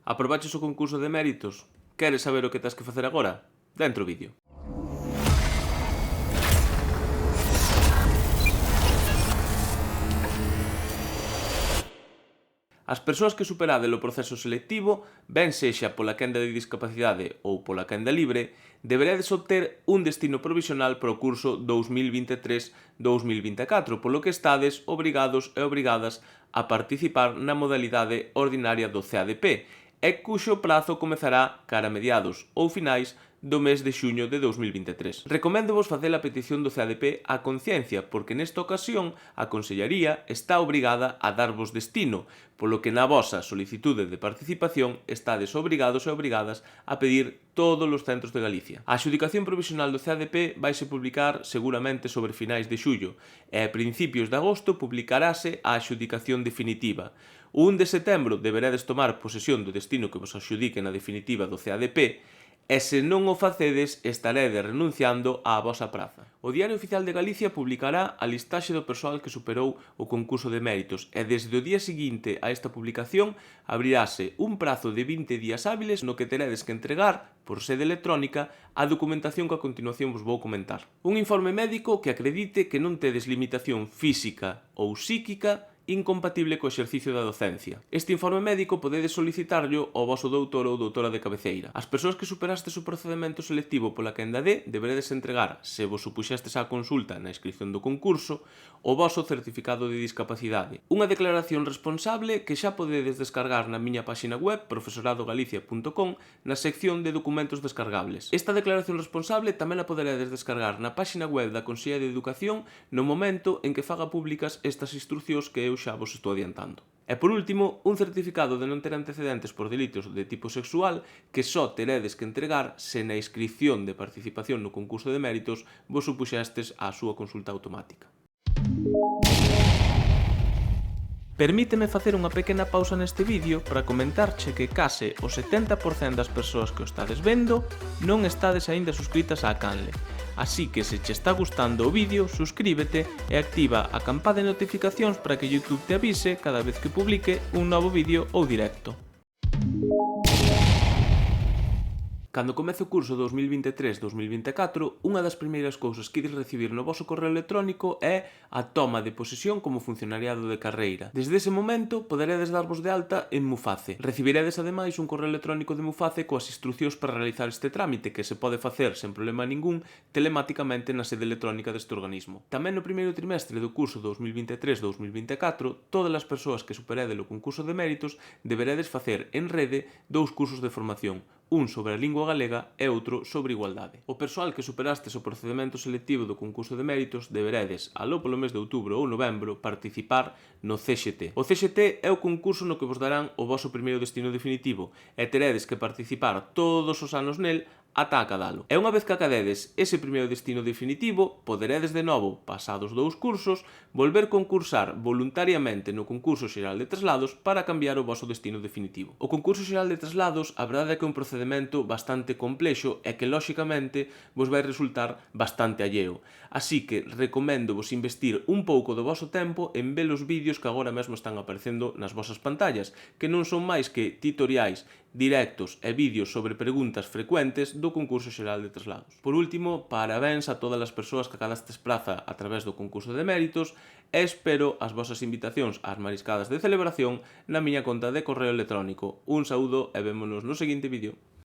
Aprobaches o concurso de méritos? Queres saber o que tes que facer agora? Dentro o vídeo. As persoas que superades o proceso selectivo, ben sexa pola quenda de discapacidade ou pola quenda libre, deberedes obter un destino provisional para o curso 2023-2024, polo que estades obrigados e obrigadas a participar na modalidade ordinaria do CADP, e cuxo prazo comezará cara a mediados ou finais do mes de xuño de 2023. Recoméndovos facer a petición do CADP á conciencia, porque nesta ocasión a Consellaría está obrigada a darvos destino, polo que na vosa solicitude de participación estades obrigados e obrigadas a pedir todos os centros de Galicia. A adxudicación provisional do CADP vaise publicar seguramente sobre finais de xullo e a principios de agosto publicarase a adxudicación definitiva. O 1 de setembro deberedes tomar posesión do destino que vos adxudique na definitiva do CADP e se non o facedes estaredes renunciando á vosa praza. O Diario Oficial de Galicia publicará a listaxe do persoal que superou o concurso de méritos e desde o día seguinte a esta publicación abrirase un prazo de 20 días hábiles no que teredes que entregar, por sede electrónica, a documentación que a continuación vos vou comentar. Un informe médico que acredite que non tedes limitación física ou psíquica incompatible co exercicio da docencia. Este informe médico podedes solicitarlo ao voso doutor ou doutora de cabeceira. As persoas que superastes o procedemento selectivo pola quenda D deberedes entregar, se vos supuxestes á consulta na inscripción do concurso, o voso certificado de discapacidade. Unha declaración responsable que xa podedes descargar na miña páxina web profesoradogalicia.com na sección de documentos descargables. Esta declaración responsable tamén a poderedes descargar na páxina web da Consellería de Educación no momento en que faga públicas estas instruccións que eu xa vos estou adiantando. E por último, un certificado de non ter antecedentes por delitos de tipo sexual que só teredes que entregar se na inscripción de participación no concurso de méritos vos supuxestes á súa consulta automática. Permíteme facer unha pequena pausa neste vídeo para comentarche que case o 70% das persoas que o estades vendo non estades aínda suscritas á canle. Así que se che está gustando o vídeo, suscríbete e activa a campa de notificacións para que YouTube te avise cada vez que publique un novo vídeo ou directo. Cando comece o curso 2023-2024, unha das primeiras cousas que ides recibir no voso correo electrónico é a toma de posesión como funcionariado de carreira. Desde ese momento, poderedes darvos de alta en Muface. Recibiredes ademais un correo electrónico de Muface coas instruccións para realizar este trámite, que se pode facer sen problema ningún telematicamente na sede electrónica deste organismo. Tamén no primeiro trimestre do curso 2023-2024, todas as persoas que superedes o concurso de méritos deberedes facer en rede 2 cursos de formación, un sobre a lingua galega e outro sobre igualdade. O persoal que superastes o procedemento selectivo do concurso de méritos deberedes, aló polo mes de outubro ou novembro, participar no CXT. O CXT é o concurso no que vos darán o voso primeiro destino definitivo e teredes que participar todos os anos nel ata acadalo. E unha vez que acadedes ese primeiro destino definitivo, poderedes de novo, pasados 2 cursos, volver concursar voluntariamente no concurso xeral de traslados para cambiar o voso destino definitivo. O concurso xeral de traslados, a verdade é que é un procedimento bastante complexo e que, lóxicamente, vos vai resultar bastante alleo. Así que recoméndovos investir un pouco do voso tempo en ver os vídeos que agora mesmo están aparecendo nas vosas pantallas, que non son máis que tutoriais directos e vídeos sobre preguntas frecuentes do concurso xeral de traslados. Por último, parabéns a todas as persoas que acadastes praza a través do concurso de méritos e espero as vosas invitacións ás mariscadas de celebración na miña conta de correo electrónico. Un saúdo e vémonos no seguinte vídeo.